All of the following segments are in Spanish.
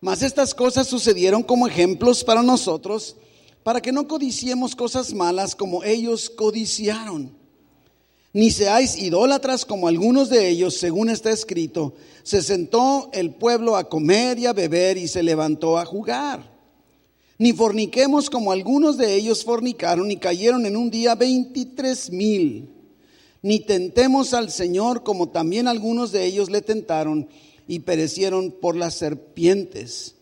Mas estas cosas sucedieron como ejemplos para nosotros, para que no codiciemos cosas malas como ellos codiciaron. Ni seáis idólatras como algunos de ellos, según está escrito: se sentó el pueblo a comer y a beber y se levantó a jugar. Ni forniquemos como algunos de ellos fornicaron y cayeron en un día 23,000. Ni tentemos al Señor como también algunos de ellos le tentaron y perecieron por las serpientes.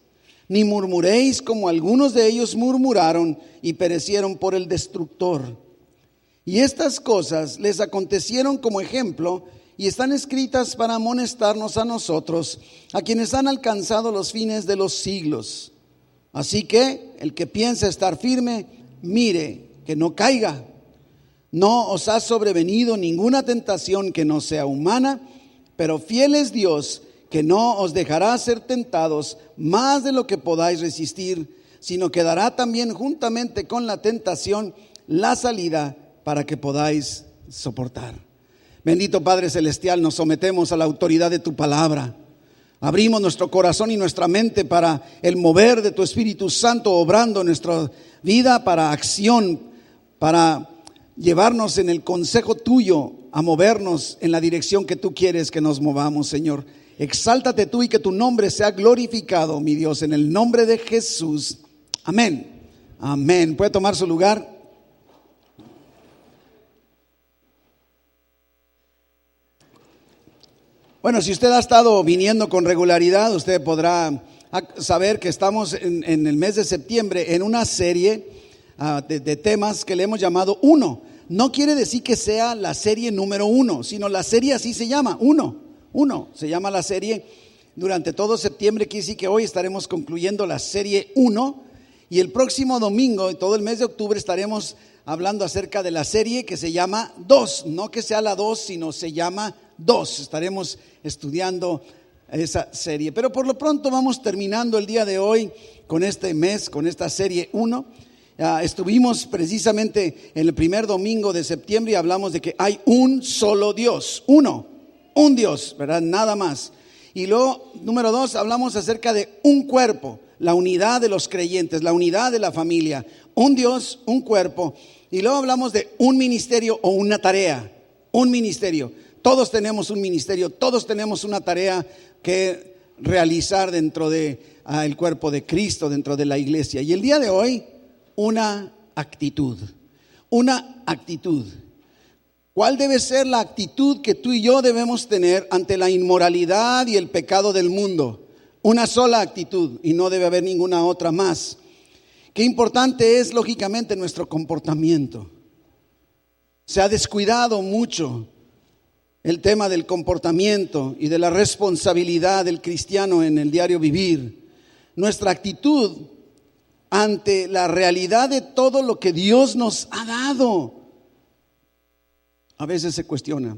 Ni murmuréis como algunos de ellos murmuraron y perecieron por el destructor. Y estas cosas les acontecieron como ejemplo y están escritas para amonestarnos a nosotros, a quienes han alcanzado los fines de los siglos. Así que el que piensa estar firme, mire que no caiga. No os ha sobrevenido ninguna tentación que no sea humana, pero fiel es Dios, que no os dejará ser tentados más de lo que podáis resistir, sino que dará también juntamente con la tentación la salida para que podáis soportar. Bendito Padre Celestial, nos sometemos a la autoridad de tu palabra. Abrimos nuestro corazón y nuestra mente para el mover de tu Espíritu Santo obrando en nuestra vida para acción, para llevarnos en el consejo tuyo a movernos en la dirección que tú quieres que nos movamos, Señor. Exáltate tú y que tu nombre sea glorificado, mi Dios, en el nombre de Jesús. Amén. Amén. ¿Puede tomar su lugar? Bueno, si usted ha estado viniendo con regularidad, usted podrá saber que estamos en el mes de septiembre en una serie de temas que le hemos llamado Uno. No quiere decir que sea la serie número 1, sino la serie así se llama, Uno. Se llama la serie durante todo septiembre. Quiere decir que hoy estaremos concluyendo la serie 1 y el próximo domingo y todo el mes de octubre estaremos hablando acerca de la serie que se llama 2. No que sea la 2, sino se llama 2. Estaremos estudiando esa serie. Pero por lo pronto vamos terminando el día de hoy con este mes, con esta serie 1. Estuvimos precisamente en el primer domingo de septiembre y hablamos de que hay un solo Dios, un Dios, ¿verdad? Nada más. Y luego, número 2, hablamos acerca de un cuerpo, la unidad de los creyentes, la unidad de la familia, un Dios, un cuerpo. Y luego hablamos de un ministerio o una tarea, un ministerio. Todos tenemos un ministerio, todos tenemos una tarea que realizar dentro de el cuerpo de Cristo, dentro de la iglesia. Y el día de hoy, una actitud. ¿Cuál debe ser la actitud que tú y yo debemos tener ante la inmoralidad y el pecado del mundo? Una sola actitud y no debe haber ninguna otra más. Qué importante es lógicamente nuestro comportamiento. Se ha descuidado mucho el tema del comportamiento y de la responsabilidad del cristiano en el diario vivir. Nuestra actitud ante la realidad de todo lo que Dios nos ha dado a veces se cuestiona.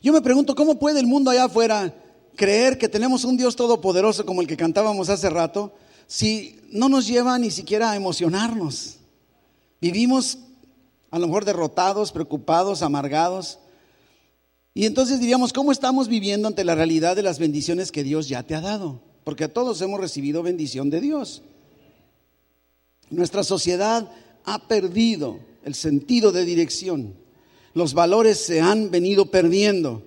Yo me pregunto, ¿cómo puede el mundo allá afuera creer que tenemos un Dios todopoderoso como el que cantábamos hace rato, si no nos lleva ni siquiera a emocionarnos? Vivimos a lo mejor derrotados, preocupados, amargados. Y entonces diríamos, ¿cómo estamos viviendo ante la realidad de las bendiciones que Dios ya te ha dado? Porque a todos hemos recibido bendición de Dios. Nuestra sociedad ha perdido el sentido de dirección. Los valores se han venido perdiendo.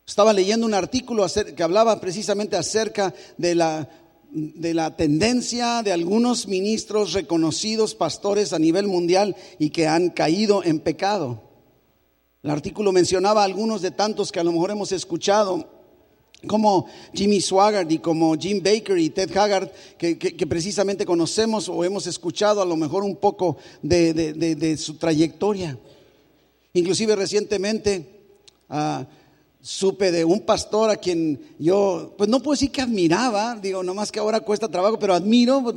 Estaba leyendo un artículo que hablaba precisamente acerca de la tendencia de algunos ministros reconocidos, pastores a nivel mundial, y que han caído en pecado. El artículo mencionaba algunos de tantos que a lo mejor hemos escuchado, como Jimmy Swaggart y como Jim Bakker y Ted Haggard, que precisamente conocemos o hemos escuchado a lo mejor un poco de su trayectoria. Inclusive recientemente supe de un pastor a quien yo, pues no puedo decir que admiraba, digo, nomás que ahora cuesta trabajo, pero admiro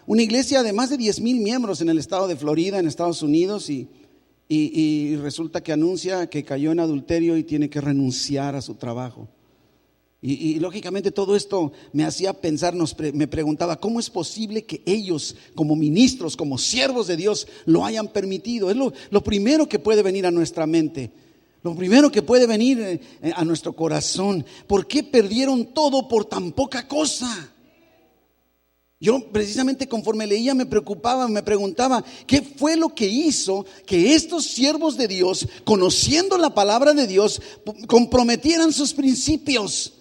una iglesia de más de 10,000 miembros en el estado de Florida, en Estados Unidos, y resulta que anuncia que cayó en adulterio y tiene que renunciar a su trabajo. Y lógicamente todo esto me hacía pensar, me preguntaba, ¿cómo es posible que ellos como ministros, como siervos de Dios lo hayan permitido? Es lo primero que puede venir a nuestra mente. Lo primero que puede venir a nuestro corazón: ¿por qué perdieron todo por tan poca cosa? Yo precisamente conforme leía me preocupaba, me preguntaba, ¿qué fue lo que hizo que estos siervos de Dios, conociendo la palabra de Dios, comprometieran sus principios?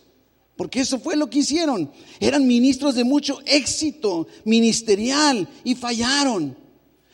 Porque eso fue lo que hicieron. Eran ministros de mucho éxito ministerial y fallaron.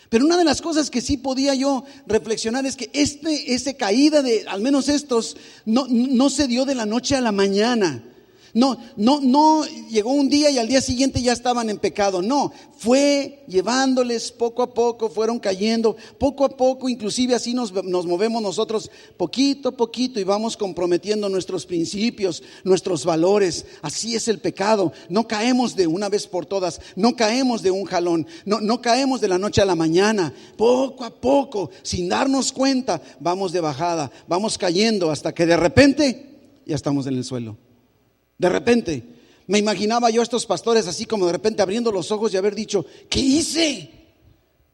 Pero una de las cosas que sí podía yo reflexionar es que esa caída de al menos estos no se dio de la noche a la mañana. No llegó un día y al día siguiente ya estaban en pecado. No, fue llevándoles poco a poco, fueron cayendo poco a poco. Inclusive así nos movemos nosotros poquito a poquito y vamos comprometiendo nuestros principios, nuestros valores. Así es el pecado. No caemos de una vez por todas, no caemos de un jalón, no caemos de la noche a la mañana. Poco a poco, sin darnos cuenta, vamos de bajada, vamos cayendo hasta que de repente ya estamos en el suelo. De repente, me imaginaba yo a estos pastores así como de repente abriendo los ojos y haber dicho: ¿qué hice?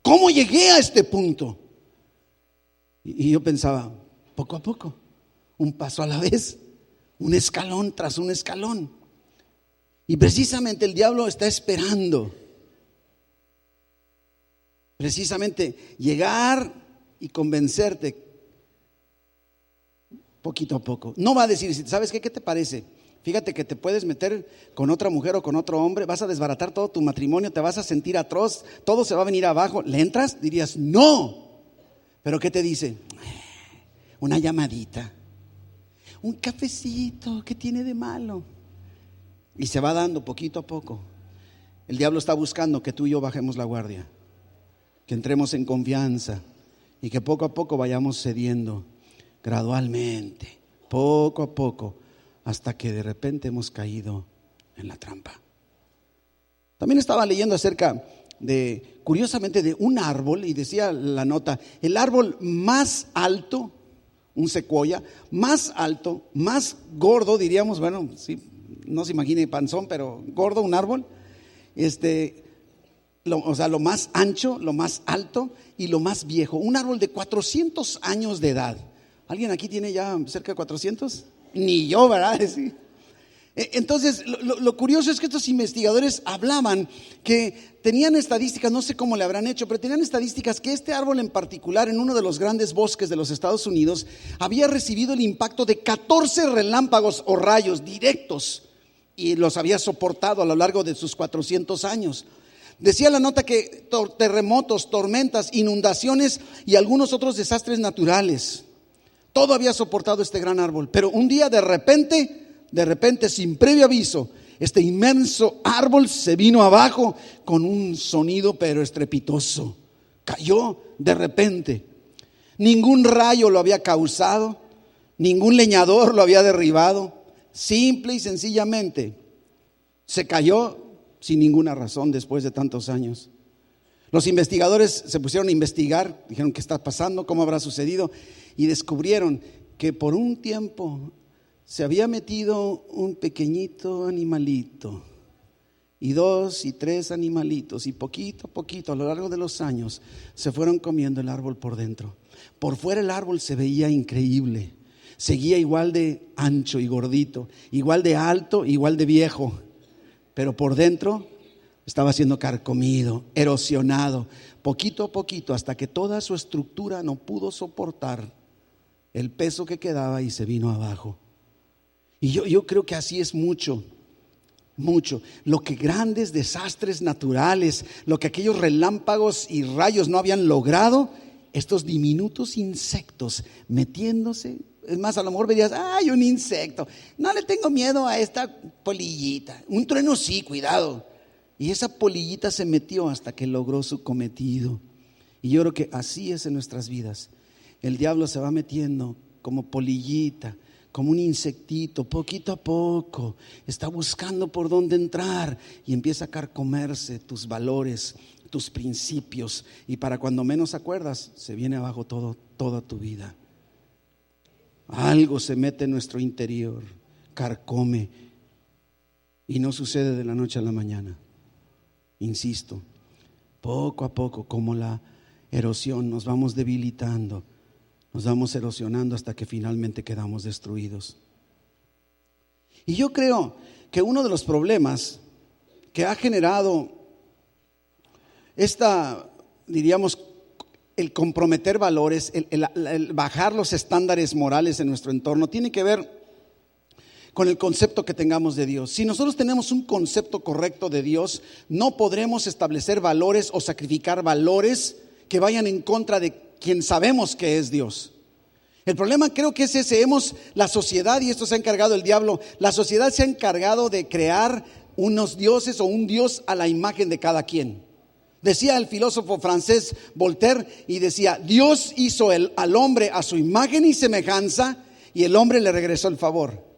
¿Cómo llegué a este punto? Y yo pensaba, poco a poco, un paso a la vez, un escalón tras un escalón. Y precisamente el diablo está esperando precisamente llegar y convencerte poquito a poco. No va a decir: ¿sabes qué? ¿Qué te parece? Fíjate que te puedes meter con otra mujer o con otro hombre, vas a desbaratar todo tu matrimonio, te vas a sentir atroz, todo se va a venir abajo. ¿Le entras? Dirías no. Pero ¿qué te dice? Una llamadita, un cafecito, ¿qué tiene de malo? Y se va dando poquito a poco. El diablo está buscando que tú y yo bajemos la guardia, que entremos en confianza y que poco a poco vayamos cediendo, gradualmente, poco a poco, hasta que de repente hemos caído en la trampa. También estaba leyendo acerca curiosamente, de un árbol, y decía la nota: el árbol más alto, un secuoya, más alto, más gordo, diríamos, bueno, sí, no se imagine panzón, pero gordo, un árbol, lo más ancho, lo más alto y lo más viejo, un árbol de 400 años de edad. ¿Alguien aquí tiene ya cerca de 400? Ni yo, ¿verdad? Sí. Entonces, lo curioso es que estos investigadores hablaban que tenían estadísticas, no sé cómo le habrán hecho, pero tenían estadísticas que este árbol en particular, en uno de los grandes bosques de los Estados Unidos, había recibido el impacto de 14 relámpagos o rayos directos y los había soportado a lo largo de sus 400 años. Decía la nota que terremotos, tormentas, inundaciones y algunos otros desastres naturales, todo había soportado este gran árbol. Pero un día de repente, sin previo aviso, este inmenso árbol se vino abajo con un sonido pero estrepitoso. Cayó de repente. Ningún rayo lo había causado, ningún leñador lo había derribado. Simple y sencillamente se cayó sin ninguna razón después de tantos años. Los investigadores se pusieron a investigar, dijeron: ¿qué está pasando? ¿Cómo habrá sucedido? Y descubrieron que por un tiempo se había metido un pequeñito animalito, y 2 y 3 animalitos, y poquito a poquito a lo largo de los años se fueron comiendo el árbol por dentro. Por fuera el árbol se veía increíble, seguía igual de ancho y gordito, igual de alto, igual de viejo, pero por dentro estaba siendo carcomido, erosionado, poquito a poquito, hasta que toda su estructura no pudo soportar el peso que quedaba y se vino abajo. Y yo creo que así es mucho. Lo que grandes desastres naturales, lo que aquellos relámpagos y rayos no habían logrado, estos diminutos insectos metiéndose. Es más, a lo mejor verías: ¡ay, un insecto! No le tengo miedo a esta polillita. Un trueno sí, cuidado. Y esa polillita se metió hasta que logró su cometido. Y yo creo que así es en nuestras vidas. El diablo se va metiendo como polillita, como un insectito, poquito a poco. Está buscando por dónde entrar y empieza a carcomerse tus valores, tus principios. Y para cuando menos acuerdas, se viene abajo toda tu vida. Algo se mete en nuestro interior, carcome, y no sucede de la noche a la mañana. Insisto, poco a poco, como la erosión, nos vamos debilitando nos vamos erosionando hasta que finalmente quedamos destruidos. Y yo creo que uno de los problemas que ha generado diríamos, el comprometer valores, el bajar los estándares morales en nuestro entorno, tiene que ver con el concepto que tengamos de Dios. Si nosotros tenemos un concepto correcto de Dios, no podremos establecer valores o sacrificar valores que vayan en contra de quien sabemos que es Dios. El problema creo que es ese. La sociedad, y esto se ha encargado el diablo, la sociedad se ha encargado de crear unos dioses o un Dios a la imagen de cada quien. Decía el filósofo francés Voltaire, y decía: Dios hizo al hombre a su imagen y semejanza, y el hombre le regresó el favor.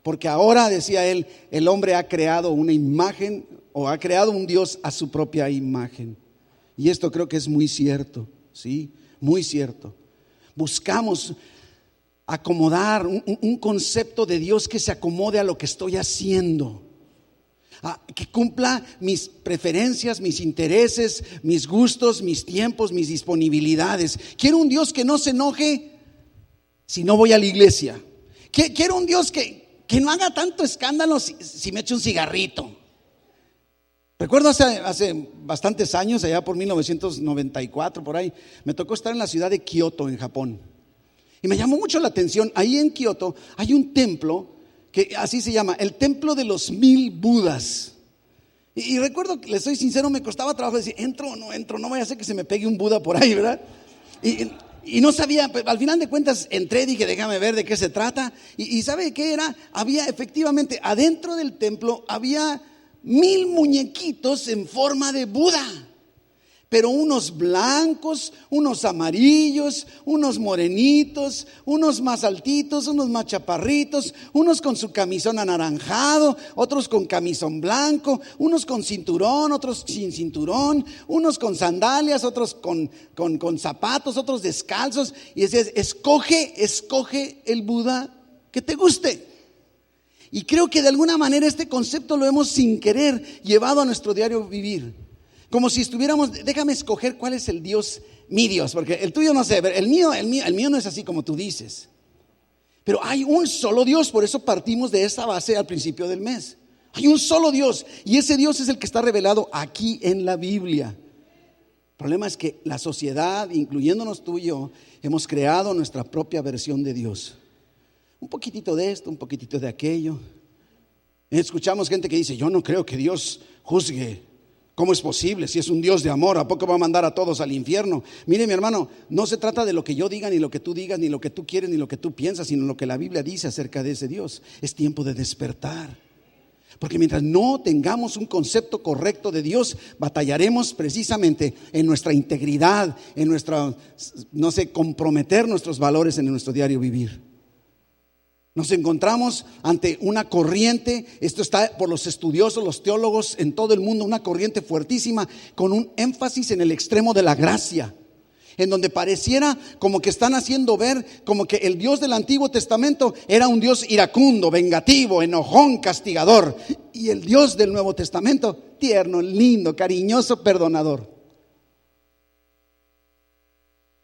Porque ahora, decía él, el hombre ha creado una imagen, o ha creado un Dios a su propia imagen. Y esto creo que es muy cierto, ¿sí? Muy cierto. Buscamos acomodar un concepto de Dios que se acomode a lo que estoy haciendo, que cumpla mis preferencias, mis intereses, mis gustos, mis tiempos, mis disponibilidades. Quiero un Dios que no se enoje si no voy a la iglesia. Quiero un Dios que no haga tanto escándalo si me echo un cigarrito. Recuerdo hace bastantes años, allá por 1994, por ahí, me tocó estar en la ciudad de Kioto, en Japón. Y me llamó mucho la atención. Ahí en Kioto hay un templo que así se llama, el templo de los 1000 Budas. Y recuerdo que, les soy sincero, me costaba trabajo decir, ¿entro o no entro? No vaya a ser que se me pegue un Buda por ahí, ¿verdad? Y no sabía, al final de cuentas entré, dije, déjame ver de qué se trata. Y ¿sabe qué era? Había efectivamente, adentro del templo había 1000 muñequitos en forma de Buda. Pero unos blancos, unos amarillos, unos morenitos, unos más altitos, unos más chaparritos, unos con su camisón anaranjado, otros con camisón blanco, unos con cinturón, otros sin cinturón, unos con sandalias, otros con zapatos, otros descalzos. Y decías, escoge el Buda que te guste. Y creo que de alguna manera este concepto lo hemos sin querer llevado a nuestro diario vivir. Como si estuviéramos, déjame escoger cuál es el Dios, mi Dios, porque el tuyo no sé, el mío no es así como tú dices. Pero hay un solo Dios, por eso partimos de esa base al principio del mes. Hay un solo Dios, y ese Dios es el que está revelado aquí en la Biblia. El problema es que la sociedad, incluyéndonos tú y yo, hemos creado nuestra propia versión de Dios. Un poquitito de esto, un poquitito de aquello. Escuchamos gente que dice, yo no creo que Dios juzgue. ¿Cómo es posible? Si es un Dios de amor, ¿a poco va a mandar a todos al infierno? Mire, mi hermano, no se trata de lo que yo diga, ni lo que tú digas, ni lo que tú quieres, ni lo que tú piensas, sino lo que la Biblia dice acerca de ese Dios. Es tiempo de despertar. Porque mientras no tengamos un concepto correcto de Dios, batallaremos precisamente en nuestra integridad, en comprometer nuestros valores en nuestro diario vivir. Nos encontramos ante una corriente, esto está por los estudiosos, los teólogos en todo el mundo, una corriente fuertísima con un énfasis en el extremo de la gracia, en donde pareciera como que están haciendo ver como que el Dios del Antiguo Testamento era un Dios iracundo, vengativo, enojón, castigador, y el Dios del Nuevo Testamento, tierno, lindo, cariñoso, perdonador.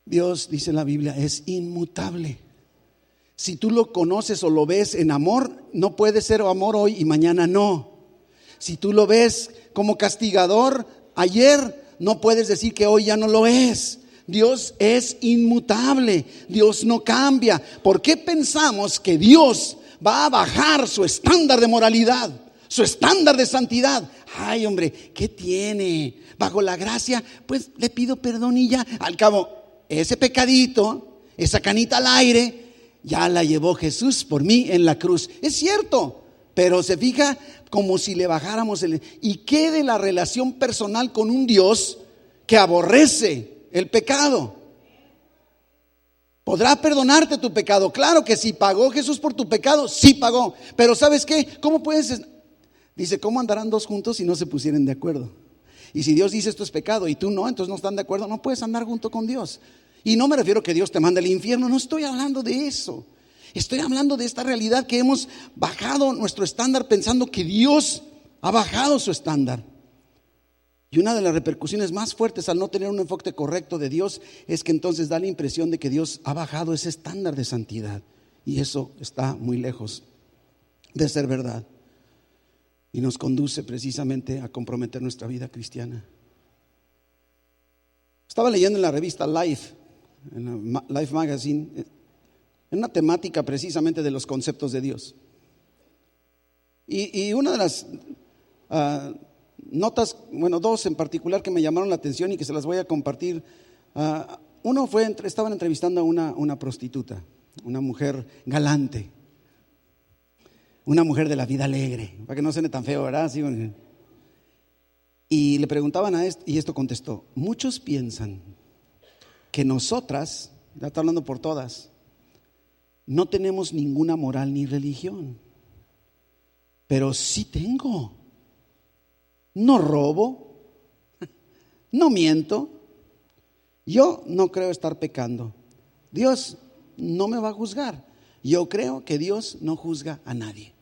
Dios, dice la Biblia, es inmutable. Si tú lo conoces o lo ves en amor, no puede ser amor hoy y mañana no. Si tú lo ves como castigador ayer, no puedes decir que hoy ya no lo es. Dios es inmutable, Dios no cambia. ¿Por qué pensamos que Dios va a bajar su estándar de moralidad, su estándar de santidad? Ay, hombre, ¿qué tiene? Bajo la gracia, pues le pido perdón y ya. Al cabo, ese pecadito, esa canita al aire, ya la llevó Jesús por mí en la cruz. Es cierto, pero se fija como si le bajáramos ¿y qué de la relación personal con un Dios que aborrece el pecado? ¿Podrá perdonarte tu pecado? Claro que sí. ¿Pagó Jesús por tu pecado? Sí pagó. Pero ¿sabes qué? ¿Cómo puedes? Dice, ¿cómo andarán dos juntos si no se pusieren de acuerdo? Y si Dios dice esto es pecado y tú no, entonces no están de acuerdo, no puedes andar junto con Dios. Y no me refiero a que Dios te mande al infierno, no estoy hablando de eso. Estoy hablando de esta realidad que hemos bajado nuestro estándar pensando que Dios ha bajado su estándar. Y una de las repercusiones más fuertes al no tener un enfoque correcto de Dios es que entonces da la impresión de que Dios ha bajado ese estándar de santidad. Y eso está muy lejos de ser verdad. Y nos conduce precisamente a comprometer nuestra vida cristiana. Estaba leyendo en la revista Life, en la Life Magazine, en una temática precisamente de los conceptos de Dios. Y una de las notas, bueno, dos en particular que me llamaron la atención y que se las voy a compartir. Uno fue, estaban entrevistando a una prostituta, una mujer galante, una mujer de la vida alegre, para que no suene tan feo, ¿verdad? Sí, bueno. Y le preguntaban a esto, y esto contestó: muchos piensan que nosotras, ya está hablando por todas, no tenemos ninguna moral ni religión, pero sí tengo. No robo, no miento, yo no creo estar pecando. Dios no me va a juzgar. Yo creo que Dios no juzga a nadie.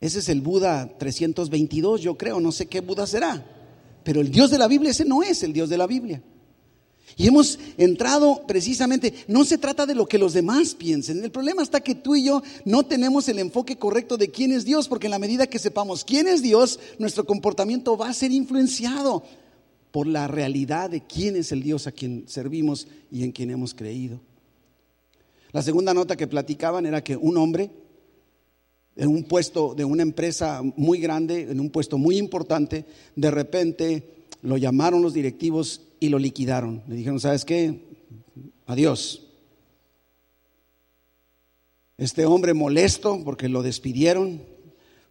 Ese es el Buda 322, yo creo, no sé qué Buda será, pero el Dios de la Biblia, ese no es el Dios de la Biblia. Y hemos entrado precisamente, no se trata de lo que los demás piensen. El problema está que tú y yo no tenemos el enfoque correcto de quién es Dios, porque en la medida que sepamos quién es Dios, nuestro comportamiento va a ser influenciado por la realidad de quién es el Dios a quien servimos y en quien hemos creído. La segunda nota que platicaban era que un hombre en un puesto de una empresa muy grande, en un puesto muy importante, de repente lo llamaron los directivos y lo liquidaron. Le dijeron: ¿sabes qué? Adiós. Este hombre, molesto porque lo despidieron,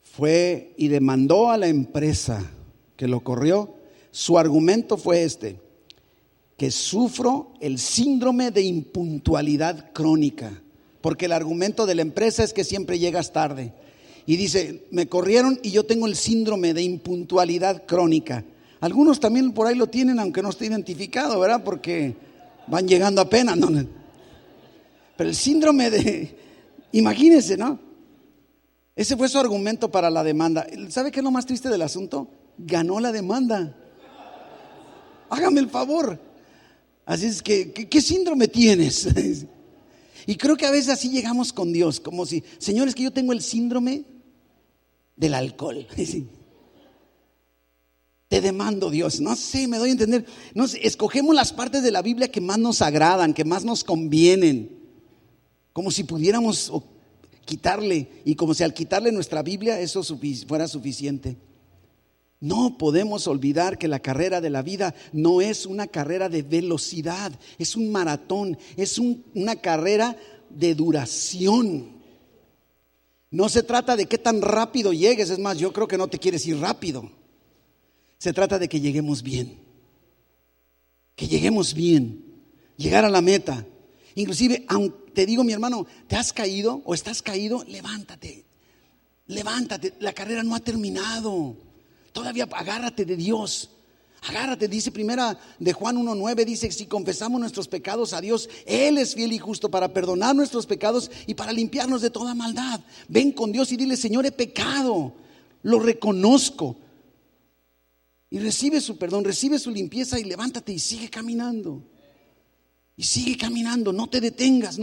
fue y demandó a la empresa que lo corrió. Su argumento fue que sufro el síndrome de impuntualidad crónica, porque el argumento de la empresa es que siempre llegas tarde. Y dice: me corrieron y yo tengo el síndrome de impuntualidad crónica. Algunos también por ahí lo tienen, aunque no esté identificado, ¿verdad? Porque van llegando apenas, ¿no? Pero el síndrome de, imagínense, ¿no? Ese fue su argumento para la demanda. ¿Sabe qué es lo más triste del asunto? Ganó la demanda. Hágame el favor. Así es que, ¿qué síndrome tienes? Y creo que a veces así llegamos con Dios, como si: Señor, es que yo tengo el síndrome del alcohol. Te demando, Dios. No sé, me doy a entender. No sé, escogemos las partes de la Biblia que más nos agradan, que más nos convienen, como si pudiéramos quitarle, y como si al quitarle nuestra Biblia eso fuera suficiente. No podemos olvidar que la carrera de la vida no es una carrera de velocidad, es un maratón, es una carrera de duración. No se trata de qué tan rápido llegues, es más, yo creo que no te quieres ir rápido. Se trata de que lleguemos bien, llegar a la meta. Inclusive, aunque te digo, mi hermano, te has caído o estás caído, levántate, la carrera no ha terminado. Todavía agárrate de Dios. Agárrate, dice primera de Juan 1:9, dice: si confesamos nuestros pecados a Dios, Él es fiel y justo para perdonar nuestros pecados y para limpiarnos de toda maldad. Ven con Dios y dile: Señor, he pecado, lo reconozco. Y recibe su perdón, recibe su limpieza y levántate y sigue caminando. Y sigue caminando, no te detengas.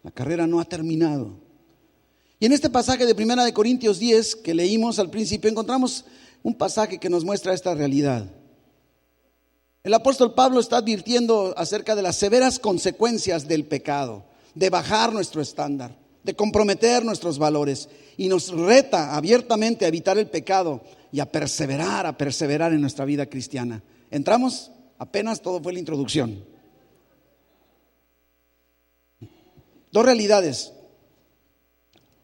La carrera no ha terminado. Y en este pasaje de Primera de Corintios 10 que leímos al principio, encontramos un pasaje que nos muestra esta realidad. El apóstol Pablo está advirtiendo acerca de las severas consecuencias del pecado, de bajar nuestro estándar, de comprometer nuestros valores, y nos reta abiertamente a evitar el pecado y a perseverar en nuestra vida cristiana. Entramos, apenas todo fue la introducción. Dos realidades.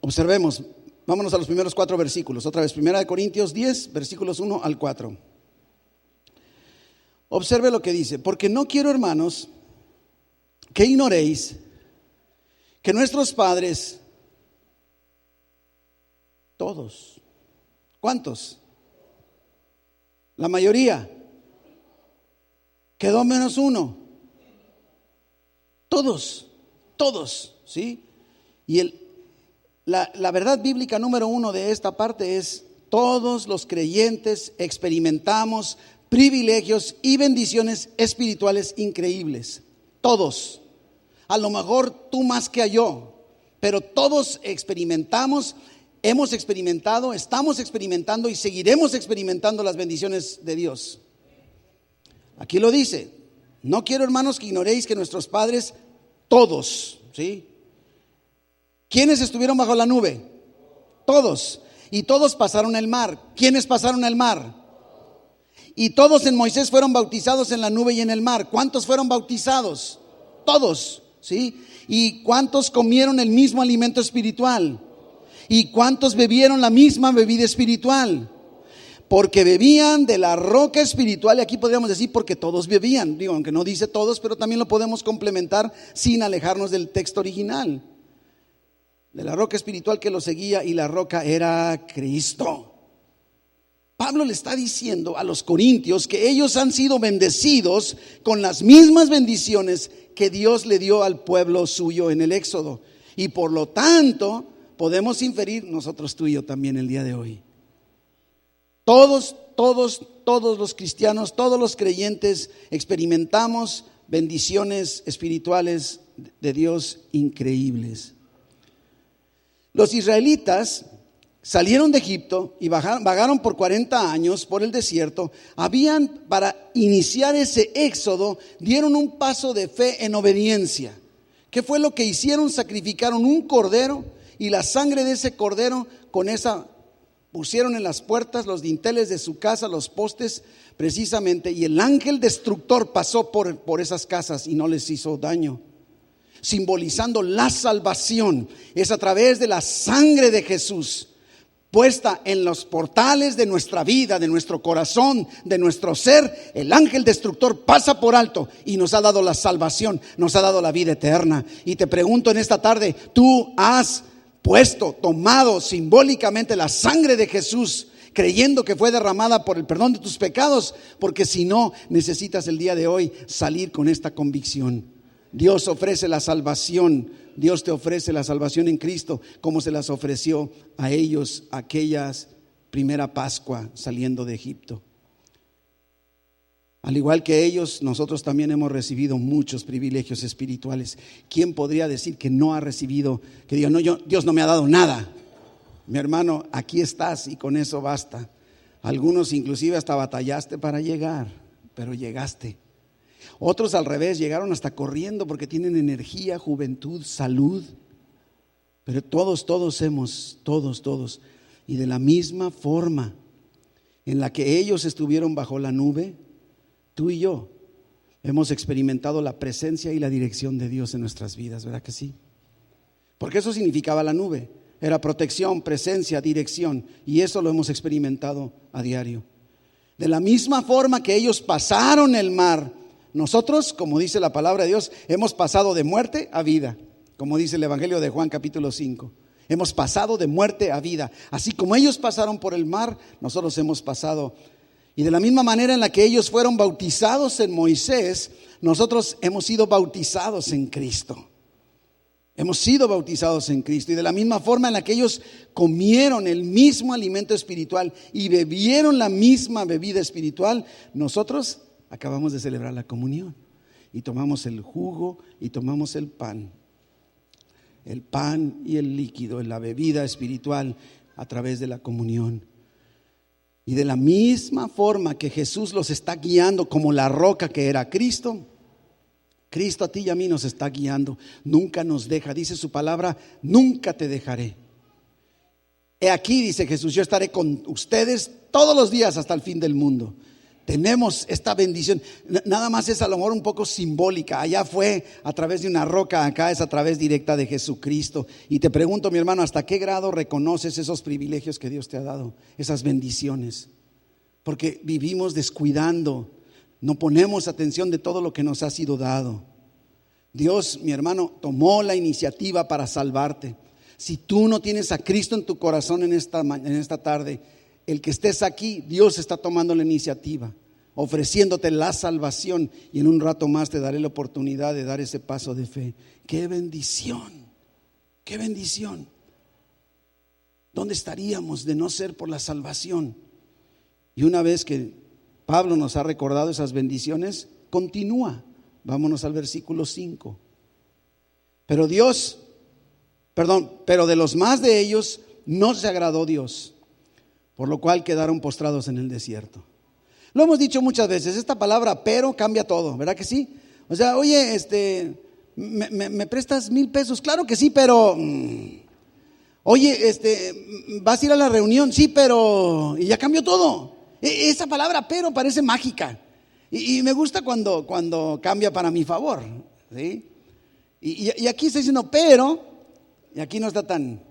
Observemos, vámonos a los primeros 4 versículos. Otra vez, 1 Corintios 10, versículos 1 al 4. Observe lo que dice: porque no quiero, hermanos, que ignoréis que nuestros padres, todos, ¿cuántos? La mayoría. Quedó menos uno. Todos, ¿sí? Y la verdad bíblica número 1 de esta parte es todos los creyentes experimentamos privilegios y bendiciones espirituales increíbles. Todos. A lo mejor tú más que yo, pero todos experimentamos, hemos experimentado, estamos experimentando y seguiremos experimentando las bendiciones de Dios. Aquí lo dice: no quiero, hermanos, que ignoréis que nuestros padres, todos, ¿sí? ¿Quiénes estuvieron bajo la nube? Todos. Y todos pasaron el mar. ¿Quiénes pasaron el mar? Y todos en Moisés fueron bautizados en la nube y en el mar. ¿Cuántos fueron bautizados? Todos, ¿sí? ¿Y cuántos comieron el mismo alimento espiritual? ¿Y cuántos bebieron la misma bebida espiritual? Porque bebían de la roca espiritual. Y aquí podríamos decir porque todos bebían. Digo, aunque no dice todos, pero también lo podemos complementar sin alejarnos del texto original. De la roca espiritual que los seguía, y la roca era Cristo. Pablo le está diciendo a los corintios que ellos han sido bendecidos con las mismas bendiciones que Dios le dio al pueblo suyo en el Éxodo. Y por lo tanto, podemos inferir nosotros, tú y yo también el día de hoy. Todos los cristianos, todos los creyentes experimentamos bendiciones espirituales de Dios increíbles. Los israelitas salieron de Egipto y vagaron por 40 años por el desierto. Para iniciar ese éxodo, dieron un paso de fe en obediencia. ¿Qué fue lo que hicieron? Sacrificaron un cordero, y la sangre de ese cordero, con esa pusieron en las puertas, los dinteles de su casa, los postes precisamente, y el ángel destructor pasó por esas casas y no les hizo daño, simbolizando la salvación. Es a través de la sangre de Jesús puesta en los portales de nuestra vida, de nuestro corazón, de nuestro ser. El ángel destructor pasa por alto y nos ha dado la salvación, nos ha dado la vida eterna. Y te pregunto en esta tarde, ¿tú has tomado simbólicamente la sangre de Jesús, creyendo que fue derramada por el perdón de tus pecados? Porque si no, necesitas el día de hoy salir con esta convicción. Dios ofrece la salvación. Dios te ofrece la salvación en Cristo, como se las ofreció a ellos aquellas primera Pascua saliendo de Egipto. Al igual que ellos, nosotros también hemos recibido muchos privilegios espirituales. ¿Quién podría decir que no ha recibido, que diga, no, Dios no me ha dado nada? Mi hermano, aquí estás y con eso basta. Algunos inclusive hasta batallaste para llegar, pero llegaste. Otros al revés, llegaron hasta corriendo porque tienen energía, juventud, salud. Pero todos. Y de la misma forma en la que ellos estuvieron bajo la nube, tú y yo hemos experimentado la presencia y la dirección de Dios en nuestras vidas, ¿verdad que sí? Porque eso significaba la nube. Era protección, presencia, dirección. Y eso lo hemos experimentado a diario. De la misma forma que ellos pasaron el mar, nosotros, como dice la palabra de Dios, hemos pasado de muerte a vida. Como dice el Evangelio de Juan capítulo 5. Hemos pasado de muerte a vida. Así como ellos pasaron por el mar, nosotros hemos pasado. Y de la misma manera en la que ellos fueron bautizados en Moisés, nosotros hemos sido bautizados en Cristo. Hemos sido bautizados en Cristo. Y de la misma forma en la que ellos comieron el mismo alimento espiritual y bebieron la misma bebida espiritual, nosotros acabamos de celebrar la comunión y tomamos el jugo y tomamos el pan y el líquido, la bebida espiritual a través de la comunión. Y de la misma forma que Jesús los está guiando como la roca que era Cristo, Cristo a ti y a mí nos está guiando. Nunca nos deja, dice su palabra, nunca te dejaré. He aquí, dice Jesús, yo estaré con ustedes todos los días hasta el fin del mundo. Tenemos esta bendición. Nada más es a lo mejor un poco simbólica. Allá fue a través de una roca, acá es a través directa de Jesucristo. Y te pregunto, mi hermano, ¿hasta qué grado reconoces esos privilegios que Dios te ha dado? Esas bendiciones. Porque vivimos descuidando, no ponemos atención de todo lo que nos ha sido dado. Dios, mi hermano, tomó la iniciativa para salvarte. Si tú no tienes a Cristo en tu corazón en esta tarde, el que estés aquí, Dios está tomando la iniciativa, ofreciéndote la salvación, y en un rato más te daré la oportunidad de dar ese paso de fe. ¡Qué bendición! ¡Qué bendición! ¿Dónde estaríamos de no ser por la salvación? Y una vez que Pablo nos ha recordado esas bendiciones, continúa. Vámonos al versículo 5. Pero de los más de ellos no se agradó Dios, por lo cual quedaron postrados en el desierto. Lo hemos dicho muchas veces, esta palabra pero cambia todo, ¿verdad que sí? O sea, oye, ¿me prestas 1,000 pesos? Claro que sí, pero oye, ¿vas a ir a la reunión? Sí, pero, y ya cambió todo. Esa palabra pero parece mágica. Y me gusta cuando cambia para mi favor, ¿sí? Y aquí está diciendo pero, y aquí no está tan.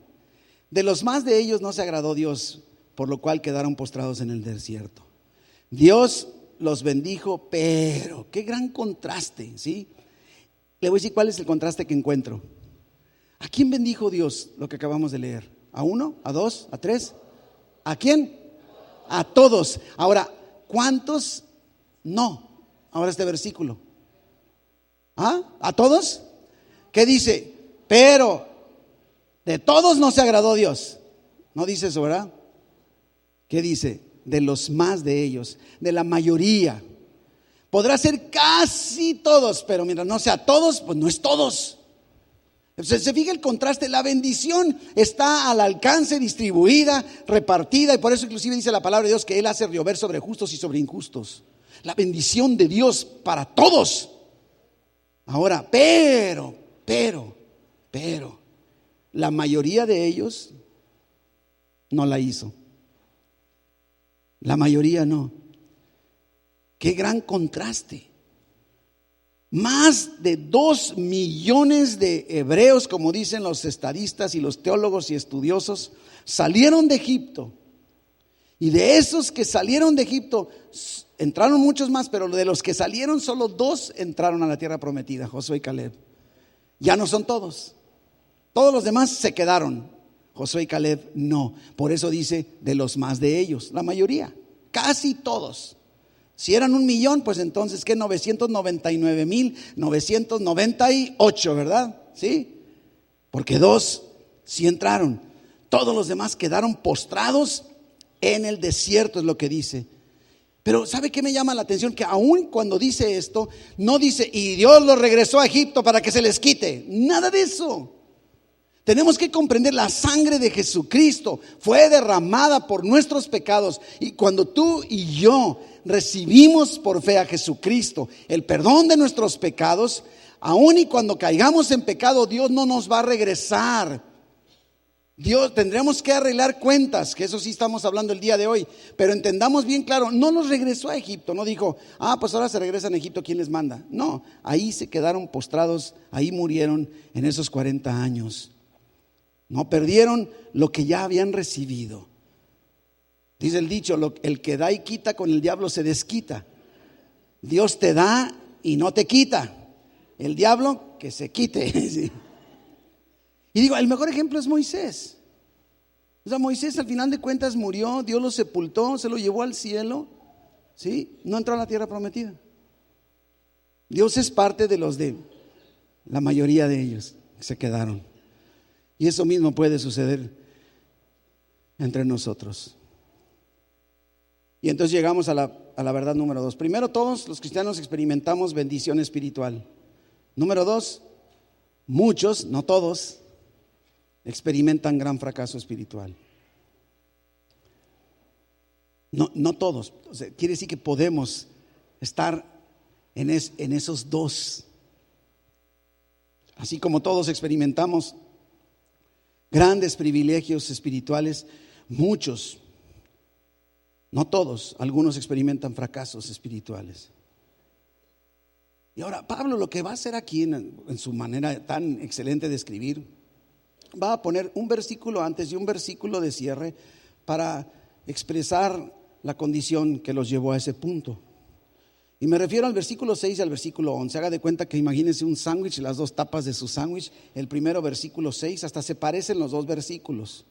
De los más de ellos no se agradó Dios, por lo cual quedaron postrados en el desierto. Dios los bendijo, pero qué gran contraste, ¿sí? Le voy a decir cuál es el contraste que encuentro. ¿A quién bendijo Dios? Lo que acabamos de leer. ¿A uno? ¿A dos? ¿A tres? ¿A quién? A todos. Ahora, ¿cuántos no? Ahora este versículo. ¿A todos? ¿Qué dice? Pero de todos no se agradó Dios. No dice eso, ¿verdad? ¿Qué dice? De los más de ellos, de la mayoría. Podrá ser casi todos, pero mientras no sea todos, pues no es todos. Se fija el contraste. La bendición está al alcance, distribuida, repartida, y por eso inclusive dice la palabra de Dios que Él hace llover sobre justos y sobre injustos. La bendición de Dios para todos. Ahora, pero la mayoría de ellos no la hizo. La mayoría no. Qué gran contraste. Más de 2 millones de hebreos, como dicen los estadistas y los teólogos y estudiosos, salieron de Egipto. Y de esos que salieron de Egipto, entraron muchos más, pero de los que salieron, solo 2 entraron a la tierra prometida, Josué y Caleb. Ya no son todos. Todos los demás se quedaron. Josué y Caleb no. Por eso dice de los más de ellos, la mayoría, casi todos. Si eran 1 millón, pues entonces ¿qué? 999,998, ¿verdad? ¿Sí? Porque 2 sí entraron. Todos los demás quedaron postrados en el desierto, es lo que dice. Pero ¿sabe qué me llama la atención? Que aún cuando dice esto, no dice y Dios los regresó a Egipto para que se les quite. Nada de eso. Tenemos que comprender, la sangre de Jesucristo fue derramada por nuestros pecados. Y cuando tú y yo recibimos por fe a Jesucristo el perdón de nuestros pecados, aun y cuando caigamos en pecado, Dios no nos va a regresar. Tendremos que arreglar cuentas, que eso sí estamos hablando el día de hoy. Pero entendamos bien claro, no nos regresó a Egipto. No dijo, pues ahora se regresan a Egipto, ¿quién les manda? No, ahí se quedaron postrados, ahí murieron en esos 40 años. No perdieron lo que ya habían recibido. Dice el dicho, el que da y quita, con el diablo se desquita. Dios te da y no te quita. El diablo que se quite. Sí. Y digo, el mejor ejemplo es Moisés. O sea, Moisés al final de cuentas murió, Dios lo sepultó, se lo llevó al cielo, ¿sí? No entró a la tierra prometida. Dios es parte de los de la mayoría de ellos que se quedaron. Y eso mismo puede suceder entre nosotros. Y entonces llegamos a la verdad número 2. Primero, todos los cristianos experimentamos bendición espiritual. Número 2, muchos, no todos, experimentan gran fracaso espiritual. No todos. O sea, quiere decir que podemos estar en esos 2. Así como todos experimentamos grandes privilegios espirituales, muchos, no todos, algunos experimentan fracasos espirituales. Y ahora Pablo lo que va a hacer aquí en su manera tan excelente de escribir, va a poner un versículo antes y un versículo de cierre para expresar la condición que los llevó a ese punto. Y me refiero al versículo 6 y al versículo 11. Haga de cuenta que imagínense un sándwich, las 2 tapas de su sándwich. El primero, versículo 6, hasta se parecen los 2 versículos.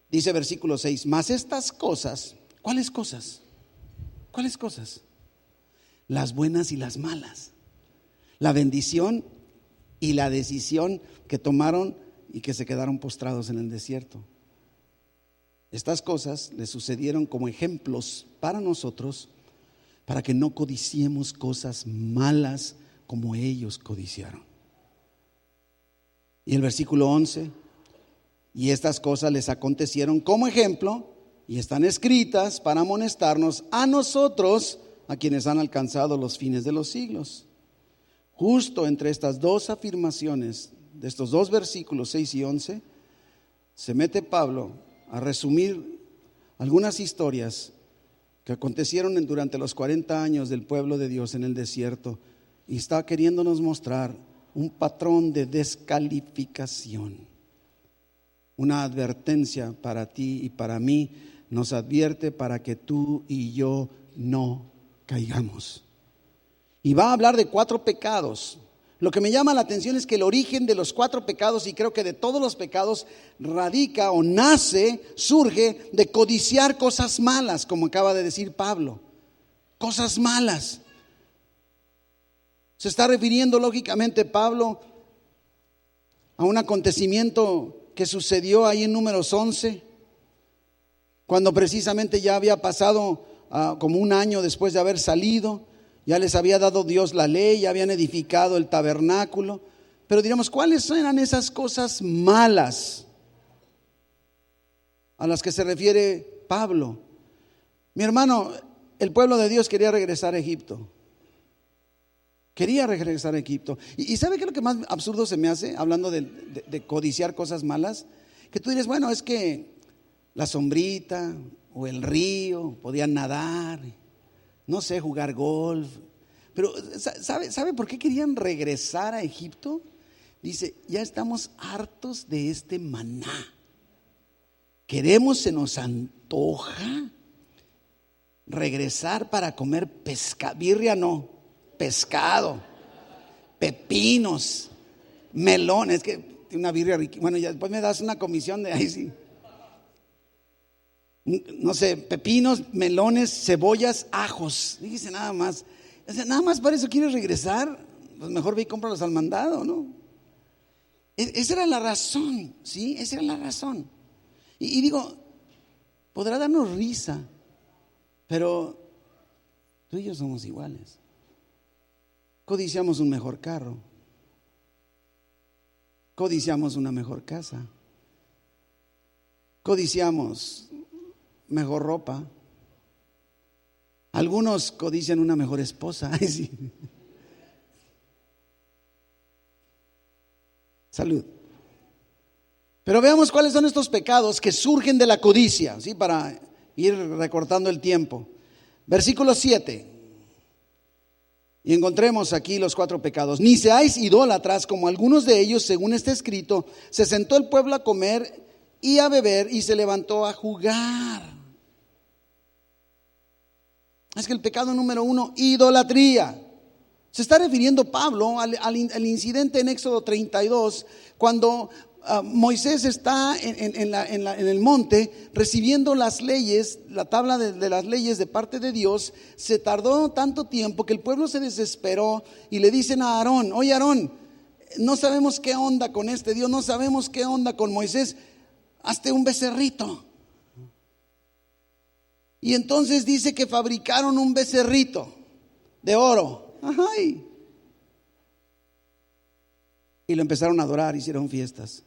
Dice versículo 6, mas estas cosas, ¿cuáles cosas? ¿Cuáles cosas? Las buenas y las malas. La bendición y la decisión que tomaron y que se quedaron postrados en el desierto. Estas cosas le sucedieron como ejemplos para nosotros, para que no codiciemos cosas malas como ellos codiciaron. Y el versículo 11, y estas cosas les acontecieron como ejemplo y están escritas para amonestarnos a nosotros, a quienes han alcanzado los fines de los siglos. Justo entre estas dos afirmaciones, de estos dos versículos 6 y 11, se mete Pablo a resumir algunas historias que acontecieron durante los 40 años del pueblo de Dios en el desierto, y está queriéndonos mostrar un patrón de descalificación. Una advertencia para ti y para mí, nos advierte para que tú y yo no caigamos. Y va a hablar de 4 pecados. Lo que me llama la atención es que el origen de los 4 pecados, y creo que de todos los pecados, radica o nace, surge de codiciar cosas malas, como acaba de decir Pablo. Cosas malas. Se está refiriendo lógicamente Pablo a un acontecimiento que sucedió ahí en Números 11, cuando precisamente ya había pasado como un año después de haber salido. Ya les había dado Dios la ley, ya habían edificado el tabernáculo. Pero diríamos, ¿cuáles eran esas cosas malas a las que se refiere Pablo? Mi hermano, el pueblo de Dios quería regresar a Egipto. Quería regresar a Egipto. ¿Y sabe qué es lo que más absurdo se me hace, hablando de codiciar cosas malas? Que tú dices, bueno, es que la sombrita o el río, podían nadar, no sé, jugar golf. Pero ¿sabe por qué querían regresar a Egipto? Dice, ya estamos hartos de este maná. Queremos, se nos antoja regresar para comer pescado, birria no, pescado, pepinos, melones, que tiene una birria rica. Bueno, ya después me das una comisión de ahí, sí. No sé, pepinos, melones, cebollas, ajos. Fíjese nada más. O sea, nada más para eso quieres regresar. Pues mejor ve y cómpralos al mandado, ¿no? Esa era la razón, ¿sí? Esa era la razón. Y digo, podrá darnos risa, pero tú y yo somos iguales. Codiciamos un mejor carro. Codiciamos una mejor casa. Codiciamos mejor ropa. Algunos codician una mejor esposa. Ay, sí. Salud. Pero veamos cuáles son estos pecados que surgen de la codicia, ¿sí? Para ir recortando el tiempo. Versículo 7. Y encontremos aquí los 4 pecados. Ni seáis idólatras como algunos de ellos, según está escrito, se sentó el pueblo a comer y a beber y se levantó a jugar. Es que el pecado número 1, idolatría. Se está refiriendo Pablo al incidente en Éxodo 32, cuando Moisés está en el monte recibiendo las leyes, la tabla de las leyes de parte de Dios. Se tardó tanto tiempo que el pueblo se desesperó y le dicen a Aarón, oye Aarón, no sabemos qué onda con este Dios, no sabemos qué onda con Moisés, hazte un becerrito. Y entonces dice que fabricaron un becerrito de oro. Ay. Y lo empezaron a adorar, hicieron fiestas.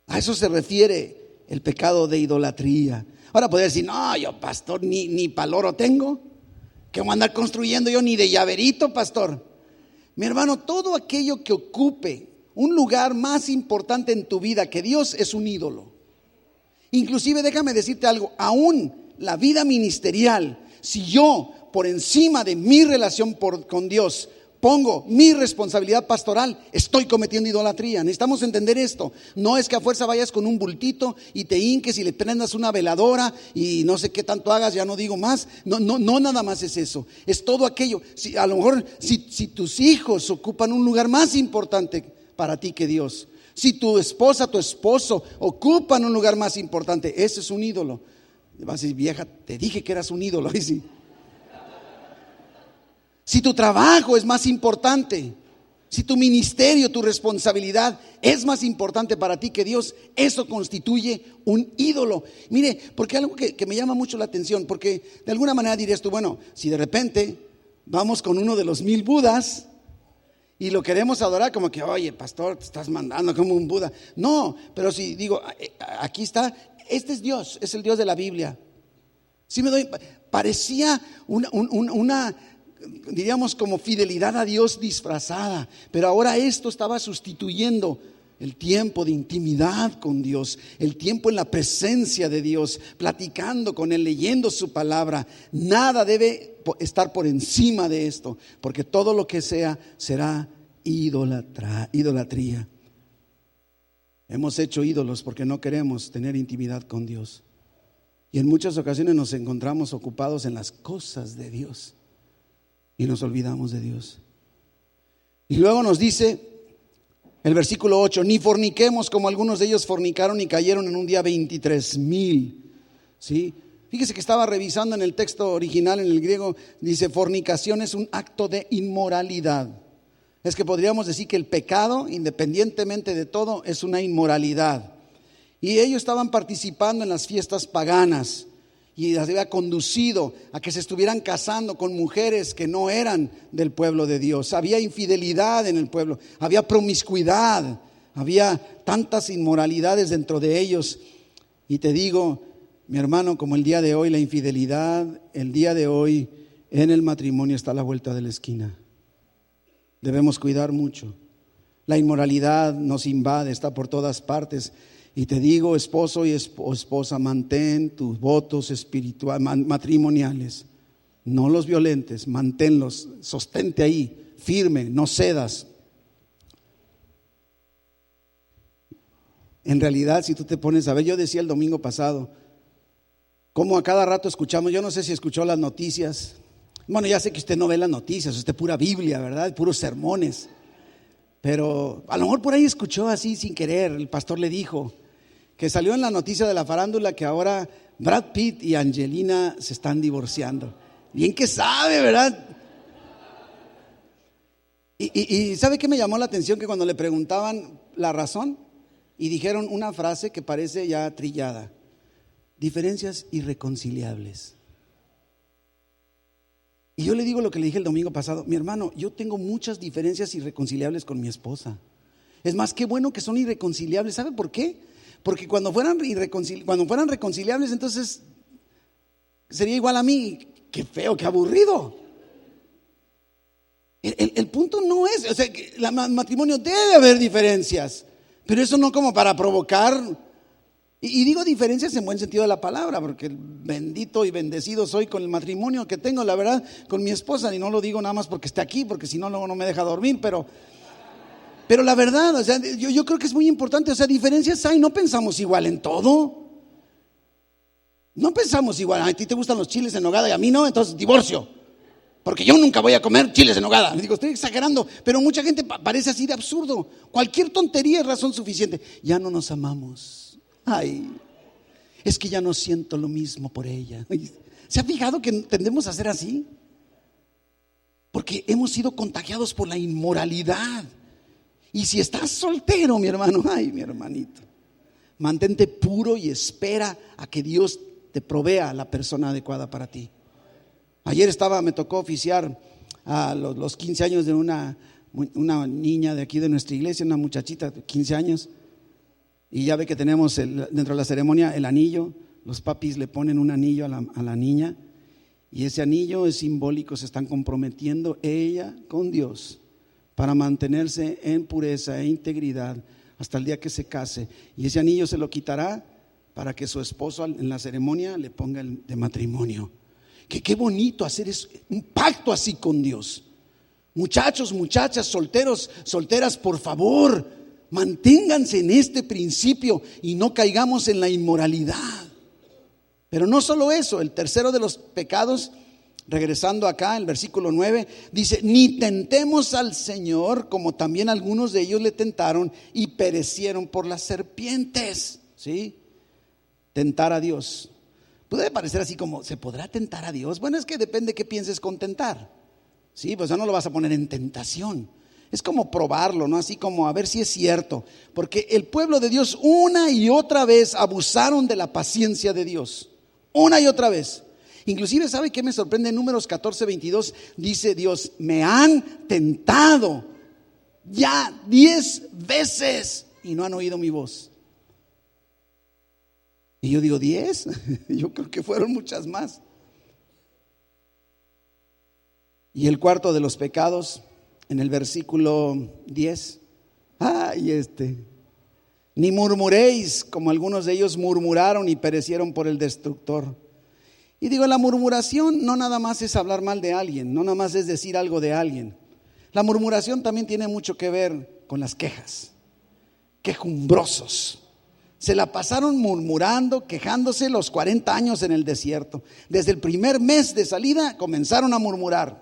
A eso se refiere el pecado de idolatría. Ahora podría decir, no, yo pastor ni paloro tengo. ¿Qué voy a andar construyendo yo ni de llaverito, pastor? Mi hermano, todo aquello que ocupe un lugar más importante en tu vida que Dios es un ídolo. Inclusive déjame decirte algo, aún la vida ministerial, si yo por encima de mi relación con Dios pongo mi responsabilidad pastoral, estoy cometiendo idolatría. Necesitamos entender esto. No es que a fuerza vayas con un bultito y te hinques y le prendas una veladora y no sé qué tanto hagas, ya no digo más. No, nada más es eso. Es todo aquello. A lo mejor si tus hijos ocupan un lugar más importante para ti que Dios, si tu esposa, tu esposo ocupan un lugar más importante, ese es un ídolo. Vas a decir, vieja, te dije que eras un ídolo. Si tu trabajo es más importante, Si tu ministerio, tu responsabilidad es más importante para ti que Dios, eso constituye un ídolo. Mire, porque algo que me llama mucho la atención, porque de alguna manera dirías tú, bueno, si de repente vamos con uno de los 1000 Budas y lo queremos adorar como que, oye, pastor, te estás mandando como un Buda. No, pero si digo, aquí está, este es Dios, es el Dios de la Biblia. Sí parecía una diríamos como fidelidad a Dios disfrazada, pero ahora esto estaba sustituyendo el tiempo de intimidad con Dios, el tiempo en la presencia de Dios, platicando con Él, leyendo su palabra. Nada debe estar por encima de esto, porque todo lo que sea será idolatría. Hemos hecho ídolos porque no queremos tener intimidad con Dios, y en muchas ocasiones nos encontramos ocupados en las cosas de Dios y nos olvidamos de Dios. Y luego nos dice el versículo 8: ni forniquemos como algunos de ellos fornicaron y cayeron en un día 23,000. ¿Sí? Fíjese que estaba revisando en el texto original, en el griego, dice fornicación es un acto de inmoralidad. Es que podríamos decir que el pecado, independientemente de todo, es una inmoralidad. Y ellos estaban participando en las fiestas paganas y las había conducido a que se estuvieran casando con mujeres que no eran del pueblo de Dios. Había infidelidad en el pueblo, había promiscuidad, había tantas inmoralidades dentro de ellos. Y te digo, mi hermano, como el día de hoy, la infidelidad, el día de hoy en el matrimonio está a la vuelta de la esquina. Debemos cuidar mucho. La inmoralidad nos invade, está por todas partes. Y te digo, esposo y esposa, mantén tus votos espirituales, matrimoniales, no los violentes, manténlos, sostente ahí, firme, no cedas. En realidad, si tú te pones a ver, yo decía el domingo pasado, como a cada rato escuchamos, yo no sé si escuchó las noticias. Bueno, ya sé que usted no ve las noticias, usted pura Biblia, ¿verdad? Puros sermones. Pero a lo mejor por ahí escuchó así sin querer, el pastor le dijo que salió en la noticia de la farándula que ahora Brad Pitt y Angelina se están divorciando. Bien que sabe, ¿verdad? Y ¿sabe qué me llamó la atención? Que cuando le preguntaban la razón y dijeron una frase que parece ya trillada: diferencias irreconciliables. Y yo le digo lo que le dije el domingo pasado: mi hermano, yo tengo muchas diferencias irreconciliables con mi esposa. Es más, qué bueno que son irreconciliables. ¿Sabe por qué? Porque cuando fueran reconciliables, entonces sería igual a mí. Qué feo, qué aburrido. El punto no es, o sea, que el matrimonio debe haber diferencias, pero eso no como para provocar. Y digo diferencias en buen sentido de la palabra, porque bendito y bendecido soy con el matrimonio que tengo, la verdad, con mi esposa. Y no lo digo nada más porque esté aquí, porque si no, luego no me deja dormir, pero la verdad, o sea, yo creo que es muy importante. O sea, diferencias hay, no pensamos igual en todo. No pensamos igual. A ti te gustan los chiles en nogada y a mí no, entonces divorcio, porque yo nunca voy a comer chiles en nogada. Digo, estoy exagerando, pero mucha gente parece así de absurdo. Cualquier tontería es razón suficiente. Ya no nos amamos. Ay, es que ya no siento lo mismo por ella. ¿Se ha fijado que tendemos a ser así? Porque hemos sido contagiados por la inmoralidad. Y si estás soltero, mi hermano, ay, mi hermanito, mantente puro y espera a que Dios te provea la persona adecuada para ti. Ayer me tocó oficiar a los 15 años de una niña de aquí de nuestra iglesia, una muchachita de 15 años. Y ya ve que tenemos dentro de la ceremonia el anillo. Los papis le ponen un anillo a la niña, y ese anillo es simbólico. Se están comprometiendo ella con Dios para mantenerse en pureza e integridad hasta el día que se case. Y ese anillo se lo quitará para que su esposo en la ceremonia le ponga el de matrimonio. Qué bonito hacer un pacto así con Dios. Muchachos, muchachas, solteros, solteras, por favor, manténganse en este principio y no caigamos en la inmoralidad. Pero no solo eso, el tercero de los pecados, regresando acá, el versículo 9, dice: ni tentemos al Señor, como también algunos de ellos le tentaron y perecieron por las serpientes. ¿Sí? Tentar a Dios. Puede parecer así como, ¿se podrá tentar a Dios? Bueno, es que depende qué pienses con tentar. Sí, pues ya no lo vas a poner en tentación. Es como probarlo, ¿no? Así como a ver si es cierto. Porque el pueblo de Dios una y otra vez abusaron de la paciencia de Dios. Una y otra vez. Inclusive, ¿sabe qué me sorprende? En Números 14:22 dice Dios: me han tentado ya 10 veces y no han oído mi voz. Y yo digo, ¿10? Yo creo que fueron muchas más. Y el cuarto de los pecados, en el versículo 10. Ni murmuréis como algunos de ellos murmuraron y perecieron por el destructor. Y digo, la murmuración no nada más es hablar mal de alguien, no nada más es decir algo de alguien. La murmuración también tiene mucho que ver con las quejas. Quejumbrosos. Se la pasaron murmurando, quejándose los 40 años en el desierto. Desde el primer mes de salida comenzaron a murmurar.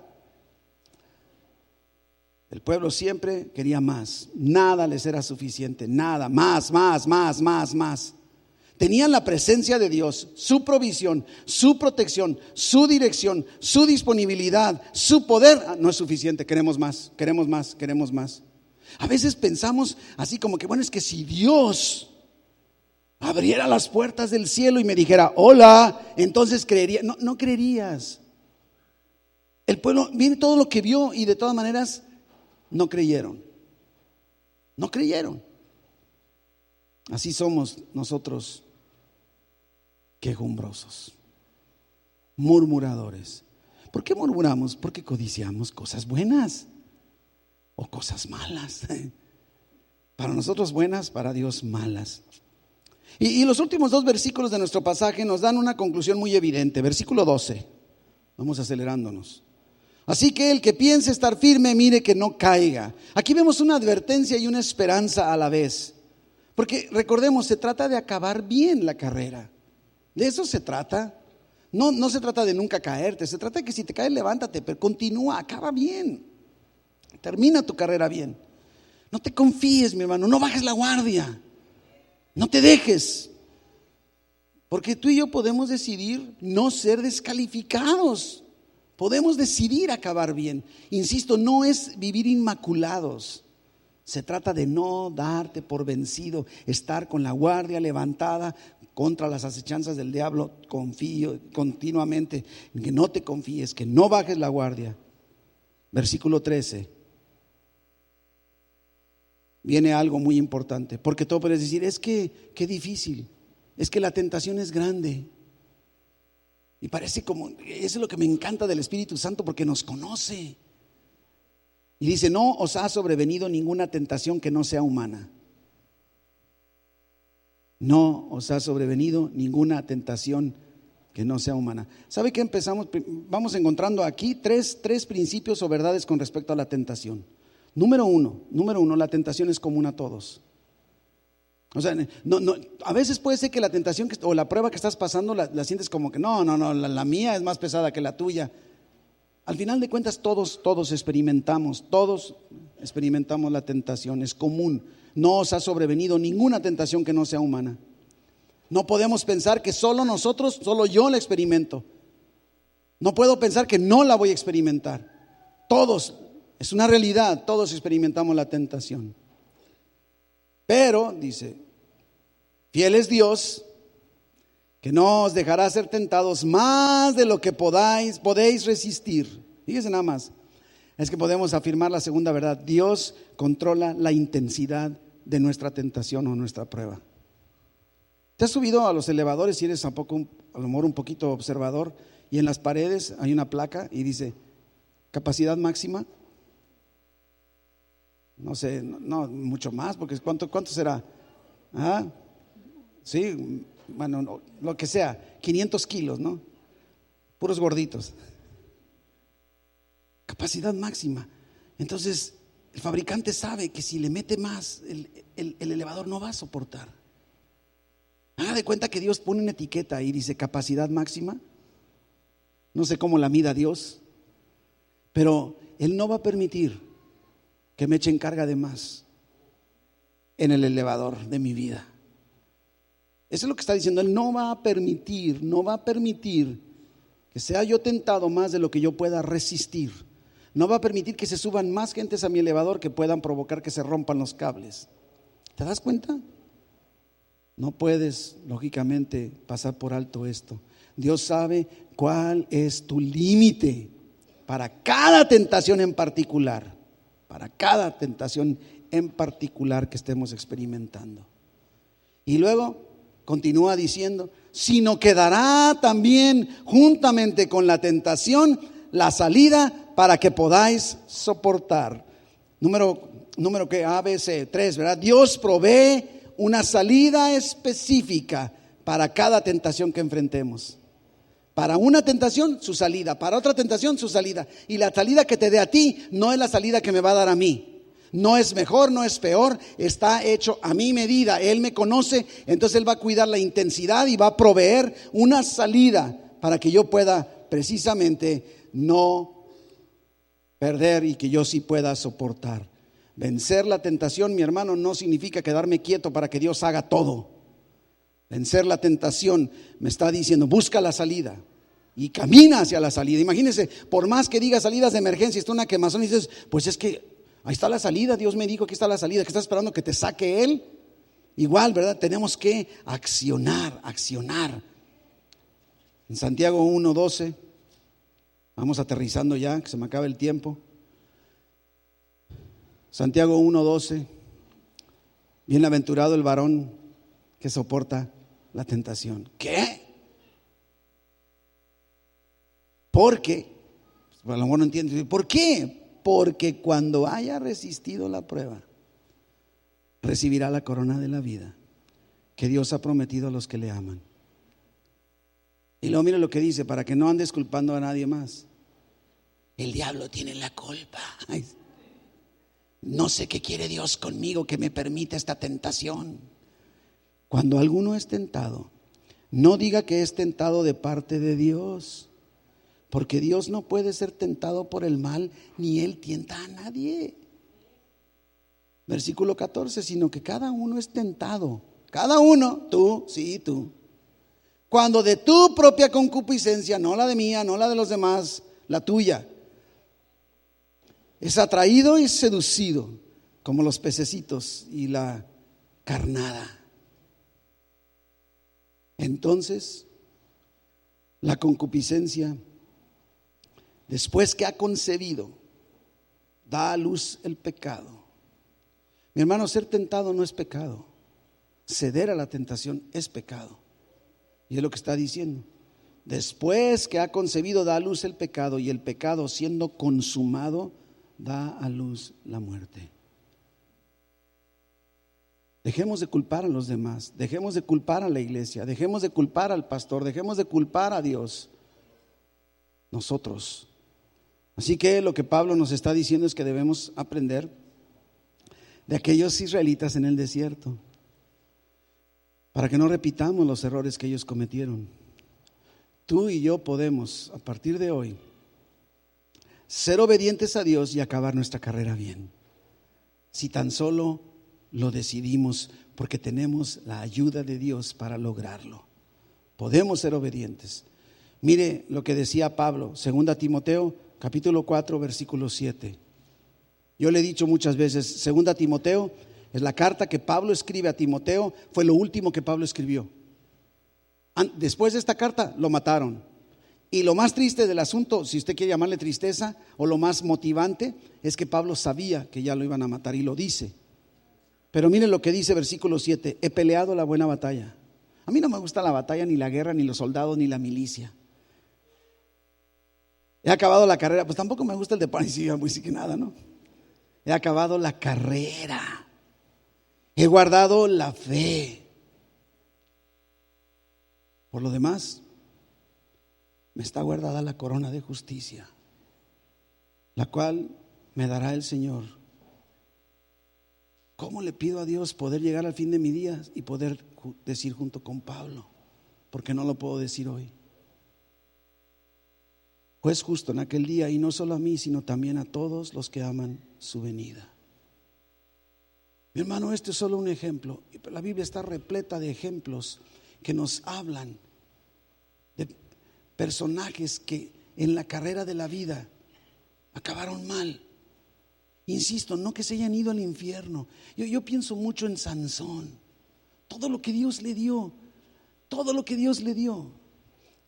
El pueblo siempre quería más, nada les era suficiente, nada, más. Tenían la presencia de Dios, su provisión, su protección, su dirección, su disponibilidad, su poder. No es suficiente, queremos más. A veces pensamos así como que, bueno, es que si Dios abriera las puertas del cielo y me dijera, hola, entonces creería. No creerías. El pueblo viene todo lo que vio y de todas maneras no creyeron. Así somos nosotros, quejumbrosos, murmuradores. ¿Por qué murmuramos? Porque codiciamos cosas buenas o cosas malas. Para nosotros buenas, para Dios malas. Y los últimos 2 versículos de nuestro pasaje nos dan una conclusión muy evidente. Versículo 12. Vamos acelerándonos. Así que el que piense estar firme, mire que no caiga. Aquí vemos una advertencia y una esperanza a la vez. Porque recordemos, se trata de acabar bien la carrera. De eso se trata. No se trata de nunca caerte. Se trata de que si te caes, levántate, pero continúa, acaba bien. Termina tu carrera bien. No te confíes, mi hermano, no bajes la guardia. No te dejes. Porque tú y yo podemos decidir no ser descalificados. Podemos decidir acabar bien. Insisto, no es vivir inmaculados. Se trata de no darte por vencido, estar con la guardia levantada contra las acechanzas del diablo. Confío continuamente en que no te confíes, que no bajes la guardia. Versículo 13. Viene algo muy importante, porque tú puedes decir, es que qué difícil, es que la tentación es grande. Y parece como, eso es lo que me encanta del Espíritu Santo, porque nos conoce. Y dice, no os ha sobrevenido ninguna tentación que no sea humana. No os ha sobrevenido ninguna tentación que no sea humana. ¿Sabe qué empezamos? Vamos encontrando aquí tres principios o verdades con respecto a la tentación. Número uno, la tentación es común a todos. O sea, a veces puede ser que la tentación o la prueba que estás pasando la sientes como que la mía es más pesada que la tuya. Al final de cuentas todos experimentamos la tentación, es común. No os ha sobrevenido ninguna tentación que no sea humana. No podemos pensar que solo yo la experimento. No puedo pensar que no la voy a experimentar. Todos, es una realidad, todos experimentamos la tentación. Pero, dice, fiel es Dios, que no os dejará ser tentados más de lo que podéis resistir. Fíjense nada más, es que podemos afirmar la segunda verdad: Dios controla la intensidad de nuestra tentación o nuestra prueba. ¿Te has subido a los elevadores si eres a lo mejor un poquito observador? Y en las paredes hay una placa y dice, capacidad máxima. No sé, no mucho más, porque ¿cuánto será? Sí, bueno, lo que sea, 500 kilos, ¿no? Puros gorditos. Capacidad máxima. Entonces, el fabricante sabe que si le mete más, el elevador no va a soportar. Haga de cuenta que Dios pone una etiqueta y dice capacidad máxima. No sé cómo la mida Dios, pero Él no va a permitir que me echen carga de más en el elevador de mi vida. Eso es lo que está diciendo. Él no va a permitir que sea yo tentado más de lo que yo pueda resistir. No va a permitir que se suban más gentes a mi elevador que puedan provocar que se rompan los cables. ¿Te das cuenta? No puedes, lógicamente, pasar por alto esto. Dios sabe cuál es tu límite para cada tentación en particular. Para cada tentación en particular que estemos experimentando. Y luego continúa diciendo, sino que dará también juntamente con la tentación la salida para que podáis soportar. Número que ABC 3, ¿verdad? Dios provee una salida específica para cada tentación que enfrentemos. Para una tentación, su salida. Para otra tentación, su salida. Y la salida que te dé a ti no es la salida que me va a dar a mí. No es mejor, no es peor, está hecho a mi medida. Él me conoce, entonces Él va a cuidar la intensidad y va a proveer una salida para que yo pueda precisamente no perder y que yo sí pueda soportar. Vencer la tentación, mi hermano, no significa quedarme quieto para que Dios haga todo. Vencer la tentación me está diciendo, busca la salida y camina hacia la salida. Imagínense, por más que diga salidas de emergencia, está una quemazón y dices, pues es que ahí está la salida, Dios me dijo, aquí está la salida, que está esperando que te saque Él. Igual, ¿verdad? Tenemos que accionar. En Santiago 1:12, vamos aterrizando ya, que se me acaba el tiempo. Santiago 1:12, bienaventurado el varón que soporta la tentación. ¿Qué? Porque, a lo mejor no entiendes, ¿por qué? Porque cuando haya resistido la prueba, recibirá la corona de la vida que Dios ha prometido a los que le aman. Y luego mira lo que dice, para que no andes culpando a nadie más. El diablo tiene la culpa. Ay, no sé qué quiere Dios conmigo que me permita esta tentación. Cuando alguno es tentado, no diga que es tentado de parte de Dios. Porque Dios no puede ser tentado por el mal, ni Él tienta a nadie. Versículo 14, sino que cada uno es tentado. Cada uno, tú, sí, tú. Cuando de tu propia concupiscencia, no la de mía, no la de los demás, la tuya, es atraído y seducido, como los pececitos y la carnada. Entonces, la concupiscencia, después que ha concebido, da a luz el pecado. Mi hermano, ser tentado no es pecado. Ceder a la tentación es pecado. Y es lo que está diciendo. Después que ha concebido, da a luz el pecado, y el pecado, siendo consumado, da a luz la muerte. Dejemos de culpar a los demás, dejemos de culpar a la iglesia, dejemos de culpar al pastor, dejemos de culpar a Dios. Nosotros. Así que lo que Pablo nos está diciendo es que debemos aprender de aquellos israelitas en el desierto, para que no repitamos los errores que ellos cometieron. Tú y yo podemos, a partir de hoy, ser obedientes a Dios y acabar nuestra carrera bien, si tan solo lo decidimos, porque tenemos la ayuda de Dios para lograrlo. Podemos ser obedientes. Mire lo que decía Pablo, 2 Timoteo capítulo 4 versículo 7. Yo le he dicho muchas veces, 2 Timoteo es la carta que Pablo escribe a Timoteo, fue lo último que Pablo escribió. Después de esta carta lo mataron. Y lo más triste del asunto, si usted quiere llamarle tristeza, o lo más motivante, es que Pablo sabía que ya lo iban a matar y lo dice. Pero miren lo que dice versículo 7, he peleado la buena batalla. A mí no me gusta la batalla, ni la guerra, ni los soldados, ni la milicia. He acabado la carrera, pues tampoco me gusta el deporte, sí que nada, ¿no? He acabado la carrera, he guardado la fe. Por lo demás, me está guardada la corona de justicia, la cual me dará el Señor. ¿Cómo le pido a Dios poder llegar al fin de mi día y poder decir junto con Pablo? Porque no lo puedo decir hoy. Pues justo en aquel día, y no solo a mí, sino también a todos los que aman su venida. Mi hermano, este es solo un ejemplo. La Biblia está repleta de ejemplos que nos hablan de personajes que en la carrera de la vida acabaron mal. Insisto, no que se hayan ido al infierno. Yo pienso mucho en Sansón, todo lo que Dios le dio, todo lo que Dios le dio.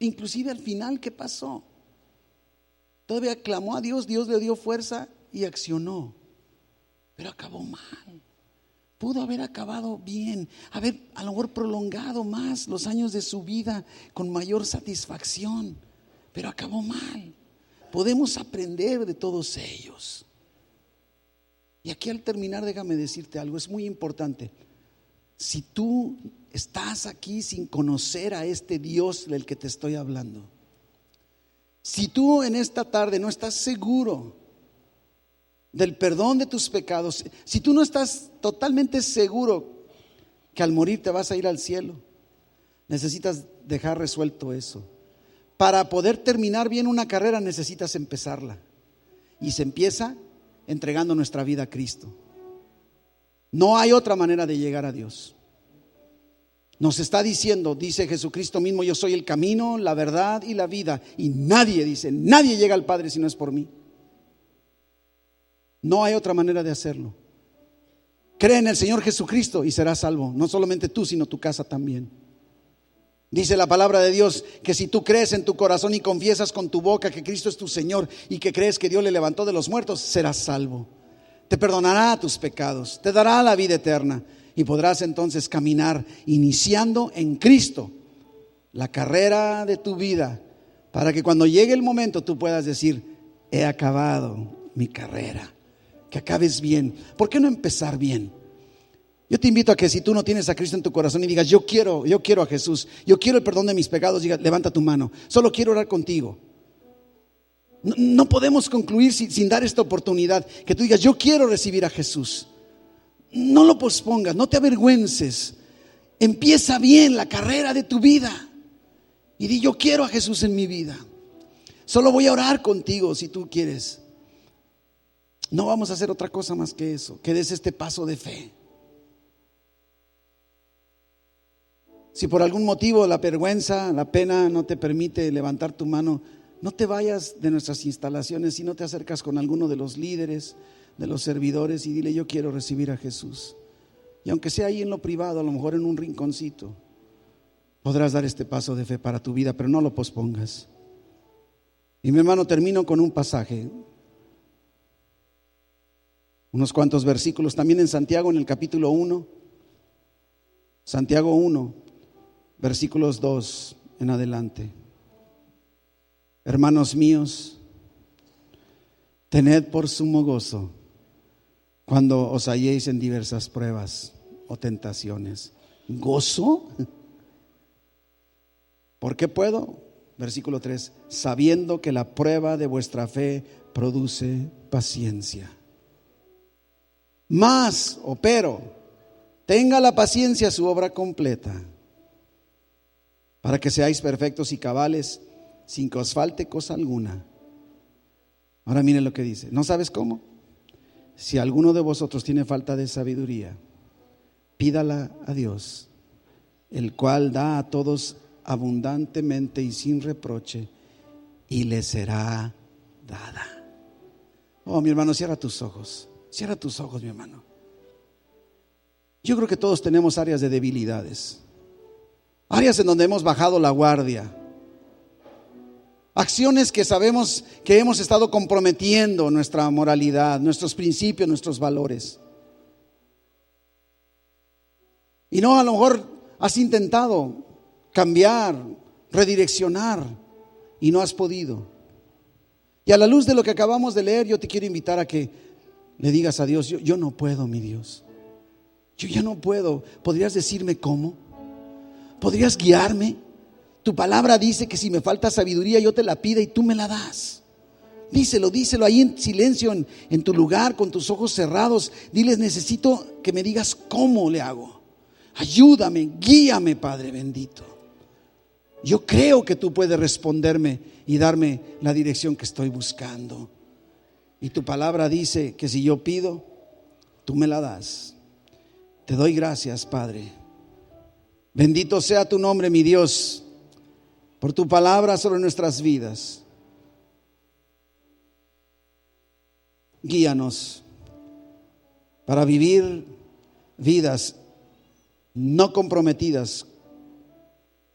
Inclusive al final, ¿qué pasó? Todavía clamó a Dios, Dios le dio fuerza y accionó, pero acabó mal. Pudo haber acabado bien, haber a lo mejor prolongado más los años de su vida con mayor satisfacción, pero acabó mal. Podemos aprender de todos ellos. Y aquí al terminar, déjame decirte algo, es muy importante. Si tú estás aquí sin conocer a este Dios del que te estoy hablando, si tú en esta tarde no estás seguro del perdón de tus pecados, si tú no estás totalmente seguro que al morir te vas a ir al cielo, necesitas dejar resuelto eso. Para poder terminar bien una carrera necesitas empezarla, y se empieza entregando nuestra vida a Cristo. No hay otra manera de llegar a Dios. Nos está diciendo, dice Jesucristo mismo, yo soy el camino, la verdad y la vida, y nadie llega al Padre si no es por mí. No hay otra manera de hacerlo. Cree en el Señor Jesucristo y serás salvo, no solamente tú, sino tu casa también. Dice la palabra de Dios que si tú crees en tu corazón y confiesas con tu boca que Cristo es tu Señor y que crees que Dios le levantó de los muertos, serás salvo. Te perdonará tus pecados, te dará la vida eterna y podrás entonces caminar iniciando en Cristo la carrera de tu vida, para que cuando llegue el momento tú puedas decir: he acabado mi carrera. Que acabes bien. ¿Por qué no empezar bien? Yo te invito a que si tú no tienes a Cristo en tu corazón y digas: yo quiero a Jesús, yo quiero el perdón de mis pecados, diga, levanta tu mano, solo quiero orar contigo. No podemos concluir sin dar esta oportunidad, que tú digas: yo quiero recibir a Jesús. No lo pospongas, no te avergüences. Empieza bien la carrera de tu vida y di: yo quiero a Jesús en mi vida. Solo voy a orar contigo si tú quieres. No vamos a hacer otra cosa más que eso, que des este paso de fe. Si por algún motivo la vergüenza, la pena no te permite levantar tu mano, no te vayas de nuestras instalaciones, si no te acercas con alguno de los líderes, de los servidores, y dile: yo quiero recibir a Jesús. Y aunque sea ahí en lo privado, a lo mejor en un rinconcito, podrás dar este paso de fe para tu vida, pero no lo pospongas. Y mi hermano, termino con un pasaje, unos cuantos versículos, también en Santiago, en el capítulo 1, Santiago 1, versículos 2 en adelante. Hermanos míos, tened por sumo gozo cuando os halléis en diversas pruebas o tentaciones. ¿Gozo? ¿Por qué puedo? Versículo 3, sabiendo que la prueba de vuestra fe produce paciencia. Mas, pero, tenga la paciencia su obra completa, para que seáis perfectos y cabales, sin que os falte cosa alguna. Ahora miren lo que dice. ¿No sabes cómo? Si alguno de vosotros tiene falta de sabiduría, pídala a Dios, el cual da a todos abundantemente y sin reproche, y le será dada. Oh, mi hermano, cierra tus ojos, mi hermano. Yo creo que todos tenemos áreas de debilidades, áreas en donde hemos bajado la guardia, acciones que sabemos que hemos estado comprometiendo nuestra moralidad, nuestros principios, nuestros valores. Y no, a lo mejor has intentado cambiar, redireccionar y no has podido. Y a la luz de lo que acabamos de leer, yo te quiero invitar a que le digas a Dios: yo no puedo, mi Dios. Yo ya no puedo. ¿Podrías decirme cómo? ¿Podrías guiarme? Tu palabra dice que si me falta sabiduría, yo te la pida y tú me la das. Díselo ahí en silencio, en tu lugar, con tus ojos cerrados. Diles: necesito que me digas cómo le hago. Ayúdame, guíame, Padre bendito. Yo creo que tú puedes responderme y darme la dirección que estoy buscando. Y tu palabra dice que si yo pido, tú me la das. Te doy gracias, Padre. Bendito sea tu nombre, mi Dios, por tu palabra sobre nuestras vidas. guíanos para vivir vidas no comprometidas,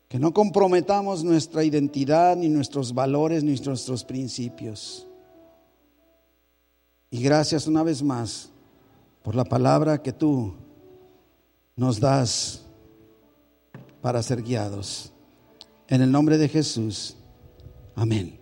que no comprometamos nuestra identidad, ni nuestros valores, ni nuestros principios. Y gracias una vez más por la palabra que tú nos das para ser guiados. En el nombre de Jesús. Amén.